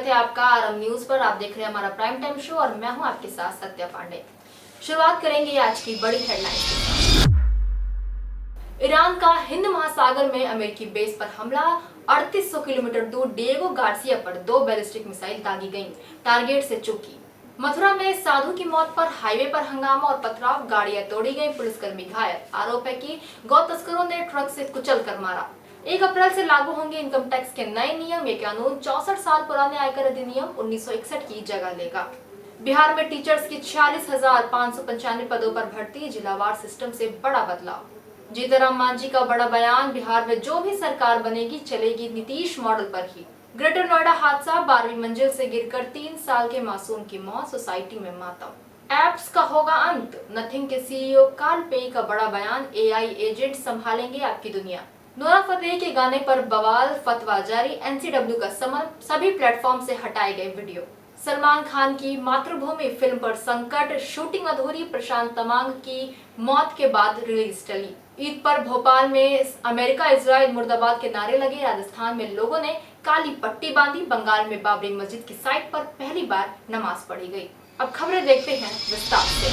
स्वागत है आपका आरएम न्यूज पर। आप देख रहे हैं हमारा प्राइम टाइम शो और मैं हूं आपके साथ सत्या पांडे। शुरुआत करेंगे आज की बड़ी हेडलाइन से। ईरान का हिंद महासागर में अमेरिकी बेस पर हमला, 3800 किलोमीटर दूर डिएगो गार्सिया पर 2 बैलिस्टिक मिसाइल दागी गईं, टारगेट से चूकी। मथुरा में साधु की मौत पर हाईवे पर हंगामा और पथराव, गाड़ियां तोड़ी गई, पुलिसकर्मी घायल। आरोप है कि गौ तस्करों ने ट्रक से कुचल कर मारा। 1 अप्रैल से लागू होंगे इनकम टैक्स के नए नियम। ये कानून 64 साल पुराने आयकर अधिनियम 1961 की जगह लेगा। बिहार में टीचर्स की 46,595 पदों पर भर्ती, जिलावार सिस्टम से बड़ा बदलाव। जीतनराम मांझी का बड़ा बयान, बिहार में जो भी सरकार बनेगी चलेगी नीतीश मॉडल पर ही। ग्रेटर नोएडा हादसा, 12वीं मंजिल से गिरकर 3 साल के मासूम की मौत, सोसाइटी में मातम। एप्स का होगा अंत, नथिंग के सीईओ कार्ल पे का बड़ा बयान, एआई एजेंट संभालेंगे आपकी दुनिया। नूरा फतेही के गाने पर बवाल, फतवा जारी, एनसीडब्ल्यू का समन, सभी प्लेटफॉर्म से हटाए गए वीडियो। सलमान खान की मातृभूमि फिल्म पर संकट, शूटिंग अधूरी, प्रशांत तमांग की मौत के बाद रिलीज टली। ईद पर भोपाल में अमेरिका इजराइल मुर्दाबाद के नारे लगे, राजस्थान में लोगों ने काली पट्टी बांधी, बंगाल में बाबरी मस्जिद की साइट पर पहली बार नमाज पढ़ी गई। अब खबरें देखते हैं विस्तार से।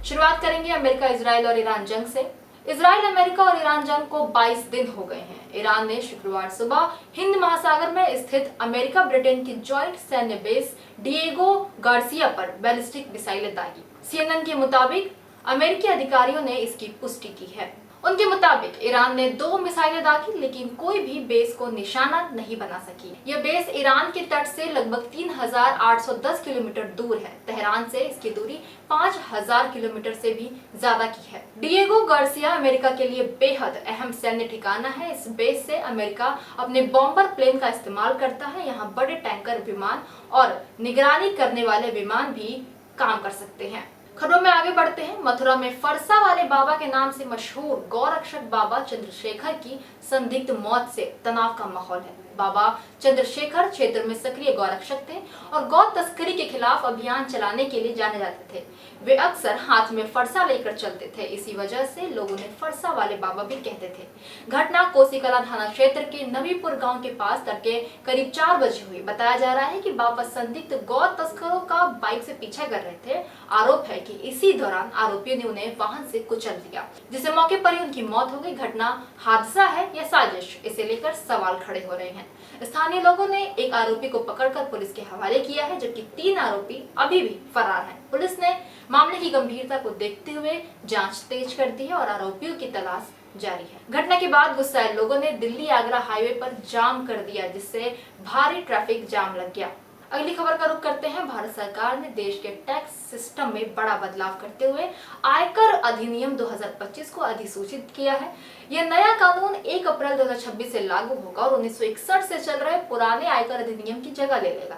शुरुआत करेंगे अमेरिका, इजराइल और ईरान जंग से। इजराइल, अमेरिका और ईरान जंग को 22 दिन हो गए हैं। ईरान ने शुक्रवार सुबह हिंद महासागर में स्थित अमेरिका ब्रिटेन की जॉइंट सैन्य बेस डिएगो गार्सिया पर बैलिस्टिक मिसाइलें दागी। सीएनएन के मुताबिक अमेरिकी अधिकारियों ने इसकी पुष्टि की है। उनके मुताबिक ईरान ने 2 मिसाइलें दागी, लेकिन कोई भी बेस को निशाना नहीं बना सकी। यह बेस ईरान के तट से लगभग 3,810 किलोमीटर दूर है। तेहरान से इसकी दूरी 5,000 किलोमीटर से भी ज्यादा की है। डिएगो गार्सिया अमेरिका के लिए बेहद अहम सैन्य ठिकाना है। इस बेस से अमेरिका अपने बॉम्बर प्लेन का इस्तेमाल करता है। यहाँ बड़े टैंकर विमान और निगरानी करने वाले विमान भी काम कर सकते हैं। खबरों में आगे बढ़ते हैं। मथुरा में फरसा वाले बाबा के नाम से मशहूर गौरक्षक बाबा चंद्रशेखर की संदिग्ध मौत से तनाव का माहौल है। बाबा चंद्रशेखर क्षेत्र में सक्रिय गौरक्षक थे और गौ तस्करी के खिलाफ अभियान चलाने के लिए जाने जाते थे। वे अक्सर हाथ में फरसा लेकर चलते थे, इसी वजह से लोग उन्हें फरसा वाले बाबा भी कहते थे। घटना कोसीकला थाना क्षेत्र के नवीपुर गांव के पास तड़के करीब 4 बजे हुई। बताया जा रहा है कि बाबा संदिग्ध गौ तस्करों का बाइक से पीछा कर रहे थे। आरोप है कि इसी दौरान आरोपियों ने उन्हें वाहन से कुचल दिया, जिससे मौके पर ही उनकी मौत हो गई। घटना हादसा है या साजिश, इसे लेकर सवाल खड़े हो रहे हैं। स्थानीय लोगों ने एक आरोपी को पकड़कर पुलिस के हवाले किया है, जबकि 3 आरोपी अभी भी फरार हैं। पुलिस ने मामले की गंभीरता को देखते हुए जांच तेज कर दी है और आरोपियों की तलाश जारी है। घटना के बाद गुस्साए लोगों ने दिल्ली आगरा हाईवे पर जाम कर दिया, जिससे भारी ट्रैफिक जाम लग गया। अगली खबर का रुख करते हैं। भारत सरकार ने देश के टैक्स सिस्टम में बड़ा बदलाव करते हुए आयकर अधिनियम 2025 को अधिसूचित किया है। यह नया कानून 1 अप्रैल 2026 से लागू होगा और 1961 से चल रहे पुराने आयकर अधिनियम की जगह ले लेगा।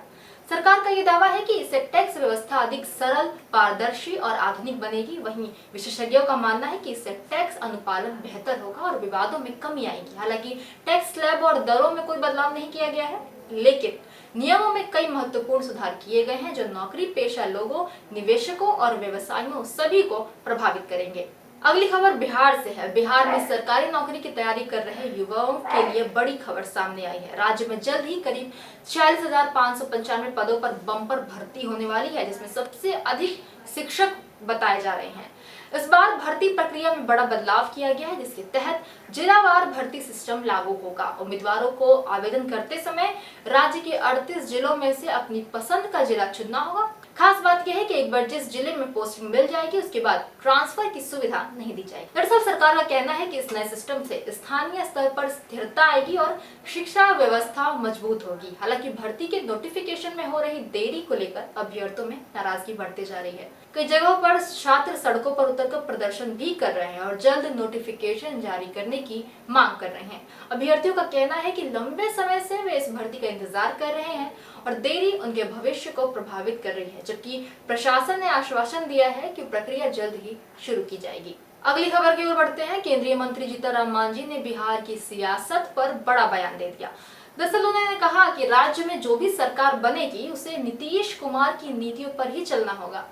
सरकार का ये दावा है कि इससे टैक्स व्यवस्था अधिक सरल, पारदर्शी और आधुनिक बनेगी। वहीं विशेषज्ञों का मानना है कि इससे टैक्स अनुपालन बेहतर होगा और विवादों में कमी आएगी। हालांकि टैक्स स्लैब और दरों में कोई बदलाव नहीं किया गया है, लेकिन नियमों में कई महत्वपूर्ण सुधार किए गए हैं जो नौकरी पेशा लोगों, निवेशकों और व्यवसायियों सभी को प्रभावित करेंगे। अगली खबर बिहार से है। बिहार में सरकारी नौकरी की तैयारी कर रहे युवाओं के लिए बड़ी खबर सामने आई है। राज्य में जल्द ही करीब 46,595 पदों पर बम्पर भर्ती होने वाली है, जिसमें सबसे अधिक शिक्षक बताए जा रहे हैं। इस बार भर्ती प्रक्रिया में बड़ा बदलाव किया गया है, जिसके तहत जिलावार भर्ती सिस्टम लागू होगा। उम्मीदवारों को आवेदन करते समय राज्य के 38 जिलों में से अपनी पसंद का जिला चुनना होगा। खास बात यह है कि एक बार जिस जिले में पोस्टिंग मिल जाएगी, उसके बाद ट्रांसफर की सुविधा नहीं दी जाएगी। दरअसल सरकार का कहना है कि इस नए सिस्टम से स्थानीय स्तर पर स्थिरता आएगी और शिक्षा व्यवस्था मजबूत होगी। हालांकि भर्ती के नोटिफिकेशन में हो रही देरी को लेकर अभ्यर्थियों में नाराजगी बढ़ती जा रही है। कई जगहों पर छात्र सड़कों पर उतरकर प्रदर्शन भी कर रहे हैं और जल्द नोटिफिकेशन जारी करने की मांग कर रहे हैं। अभ्यर्थियों का कहना है कि लंबे समय से वे इस भर्ती का इंतजार कर रहे हैं और देरी उनके भविष्य को प्रभावित कर रही है, जबकि प्रशासन ने आश्वासन दिया है कि प्रक्रिया जल्द ही शुरू की जाएगी। अगली खबर की ओर बढ़ते हैं। केंद्रीय मंत्री जीतनराम मांझी ने बिहार की सियासत पर बड़ा बयान दे दिया। दरअसल उन्होंने कहा कि राज्य में जो भी सरकार बनेगी उसे नीतीश कुमार की नीतियों पर ही चलना होगा।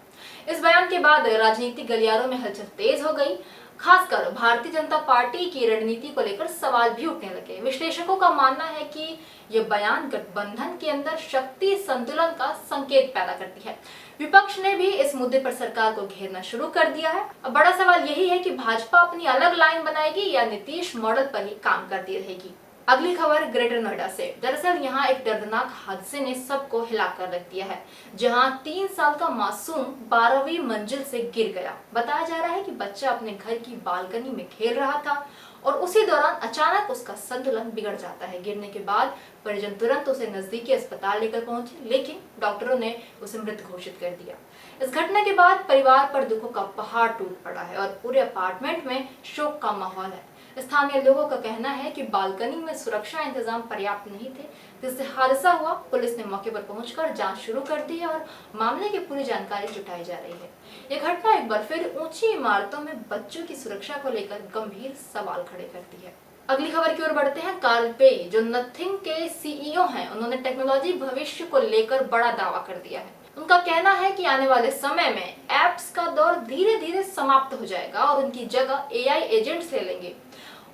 इस बयान के बाद राजनीतिक गलियारों में हलचल तेज हो गई। खासकर भारतीय जनता पार्टी की रणनीति को लेकर सवाल भी उठने लगे। विश्लेषकों का मानना है कि ये बयान गठबंधन के अंदर शक्ति संतुलन का संकेत पैदा करती है। विपक्ष ने भी इस मुद्दे पर सरकार को घेरना शुरू कर दिया है। अब बड़ा सवाल यही है कि भाजपा अपनी अलग लाइन बनाएगी या नीतीश मॉडल पर ही काम करती रहेगी। अगली खबर ग्रेटर नोएडा से। दरअसल यहाँ एक दर्दनाक हादसे ने सबको हिला कर रख दिया है, जहाँ 3 साल का मासूम 12वीं मंजिल से गिर गया। बताया जा रहा है कि बच्चा अपने घर की बालकनी में खेल रहा था और उसी दौरान अचानक उसका संतुलन बिगड़ जाता है। गिरने के बाद परिजन तुरंत उसे नजदीकी अस्पताल लेकर पहुंचे, लेकिन डॉक्टरों ने उसे मृत घोषित कर दिया। इस घटना के बाद परिवार पर दुखों का पहाड़ टूट पड़ा है और पूरे अपार्टमेंट में शोक का माहौल है। स्थानीय लोगों का कहना है कि बालकनी में सुरक्षा इंतजाम पर्याप्त नहीं थे, जिससे हादसा हुआ। पुलिस ने मौके पर पहुंचकर जांच शुरू कर दी है और मामले की पूरी जानकारी जुटाई जा रही है। यह घटना एक बार फिर ऊंची इमारतों में बच्चों की सुरक्षा को लेकर गंभीर सवाल खड़े करती है। अगली खबर की ओर बढ़ते हैं। कार्ल पेई, जो नथिंग के सीईओ हैं, उन्होंने टेक्नोलॉजी भविष्य को लेकर बड़ा दावा कर दिया है। उनका कहना है कि आने वाले समय में एप्स का दौर धीरे धीरे समाप्त हो जाएगा और उनकी जगह एआई एजेंट्स ले लेंगे।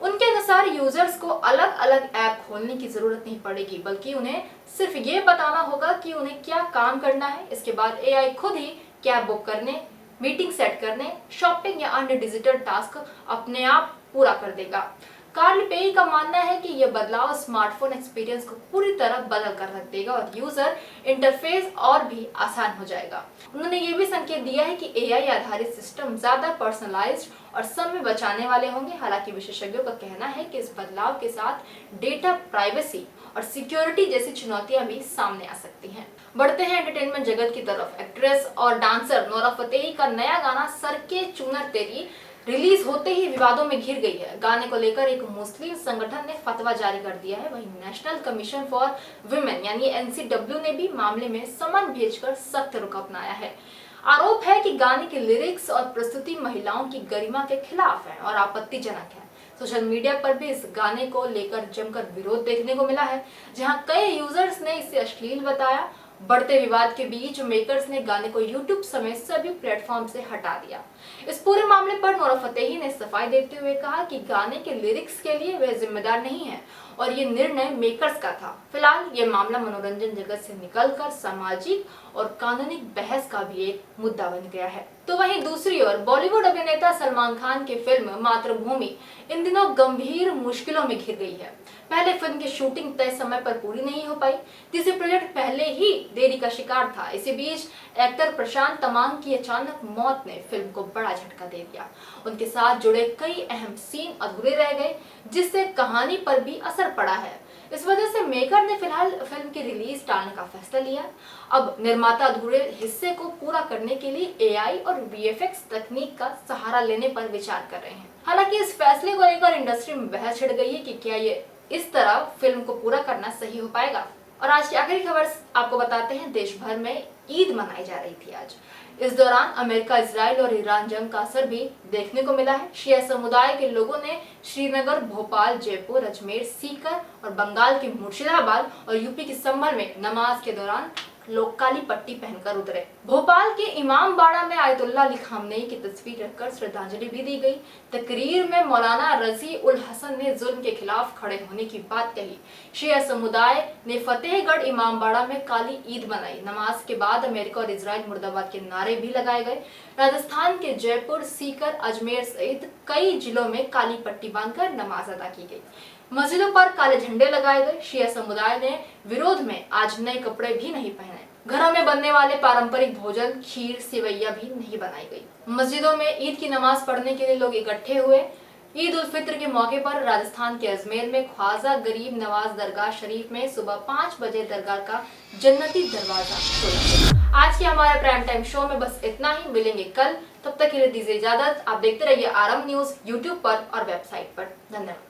उनके अनुसार यूजर्स को अलग अलग ऐप खोलने की जरूरत नहीं पड़ेगी, बल्कि उन्हें सिर्फ ये बताना होगा कि उन्हें क्या काम करना है। इसके बाद एआई खुद ही कैब बुक करने, मीटिंग सेट करने, शॉपिंग या अन्य डिजिटल टास्क अपने आप पूरा कर देगा। कार्ल पेई का मानना है कि यह बदलाव स्मार्टफोन एक्सपीरियंस को पूरी तरह बदल कर रख देगा और यूजर इंटरफेस और भी आसान हो जाएगा। उन्होंने ये भी संकेत दिया है कि एआई आधारित सिस्टम ज्यादा पर्सनलाइज्ड और समय बचाने वाले होंगे। हालांकि विशेषज्ञों का कहना है कि इस बदलाव के साथ डेटा प्राइवेसी और सिक्योरिटी जैसी चुनौतियां भी सामने आ सकती हैं। बढ़ते हैं एंटरटेनमेंट जगत की तरफ। एक्ट्रेस और डांसर नोरा फतेही का नया गाना सर के चूनर तेरी रिलीज होते ही विवादों में घिर गई है। गाने को लेकर एक मुस्लिम संगठन ने फतवा जारी कर दिया है। वहीं नेशनल कमीशन फॉर वुमेन यानी एनसीडब्ल्यू ने भी मामले में समन भेजकर सख्त रुख अपनाया है। आरोप है कि गाने के लिरिक्स और प्रस्तुति महिलाओं की गरिमा के खिलाफ है और आपत्तिजनक है। सोशल मीडिया पर भी इस गाने को लेकर जमकर विरोध देखने को मिला है, जहां कई यूजर्स ने इसे अश्लील बताया। बढ़ते विवाद के बीच मेकर्स ने गाने को यूट्यूब समेत सभी प्लेटफॉर्म से हटा दिया। इस पूरे मामले पर नोरा फतेही ने सफाई देते हुए कहा कि गाने के लिरिक्स के लिए वह जिम्मेदार नहीं है और ये निर्णय मेकर्स का था। फिलहाल ये मामला मनोरंजन जगत से निकलकर सामाजिक और कानूनी बहस का भी एक मुद्दा बन गया है। तो वहीं दूसरी ओर बॉलीवुड अभिनेता सलमान खान की फिल्म मातृभूमि इन दिनों गंभीर मुश्किलों में घिर गई है। पहले फिल्म की शूटिंग तय समय पर पूरी नहीं हो पाई, जिससे प्रोजेक्ट पहले ही देरी का शिकार था। इसी बीच एक्टर प्रशांत तमांग की अचानक मौत ने फिल्म को बड़ा झटका दे दिया। उनके साथ जुड़े कई अहम सीन अधूरे रह गए, जिससे कहानी पर भी असर पड़ा है। इस वजह से मेकर ने फिलहाल फिल्म की रिलीज टालने का फैसला लिया। अब निर्माता अधूरे हिस्से को पूरा करने के लिए एआई और वीएफएक्स तकनीक का सहारा लेने पर विचार कर रहे हैं। हालांकि इस फैसले को लेकर इंडस्ट्री में बहस छिड़ गई है कि क्या ये इस तरह फिल्म को पूरा करना सही हो पाएगा। और आज की आखिरी खबर आपको बताते हैं। देश भर में ईद मनाई जा रही थी आज। इस दौरान अमेरिका, इजराइल और ईरान जंग का असर भी देखने को मिला है। शिया समुदाय के लोगों ने श्रीनगर, भोपाल, जयपुर, अजमेर, सीकर और बंगाल के मुर्शिदाबाद और यूपी के संभल में नमाज के दौरान लोग काली पट्टी पहनकर उतरे। भोपाल के इमाम बाड़ा में आयतुल्लाह अली खामनेई की तस्वीर रखकर श्रद्धांजलि भी दी गई। तकरीर में मौलाना रजी उल हसन ने जुल्म के खिलाफ खड़े होने की बात कही। शिया समुदाय ने फतेहगढ़ इमाम बाड़ा में काली ईद मनाई। नमाज के बाद अमेरिका और इजराइल मुर्दाबाद के नारे भी लगाए गए। राजस्थान के जयपुर, सीकर, अजमेर सहित कई जिलों में काली पट्टी बांधकर नमाज अदा की गई। मस्जिदों पर काले झंडे लगाए गए। शिया समुदाय ने विरोध में आज नए कपड़े भी नहीं पहने। घरों में बनने वाले पारंपरिक भोजन, खीर, सेवैया भी नहीं बनाई गई। मस्जिदों में ईद की नमाज पढ़ने के लिए लोग इकट्ठे हुए। ईद उल फित्र के मौके पर राजस्थान के अजमेर में ख्वाजा गरीब नवाज दरगाह शरीफ में सुबह 5 बजे दरगाह का जन्नती दरवाजा खुला। आज के हमारे प्राइम टाइम शो में बस इतना ही। मिलेंगे कल, तब तक के लिए दीजिए इजाजत। आप देखते रहिए आरंभ न्यूज यूट्यूब पर और वेबसाइट पर। धन्यवाद।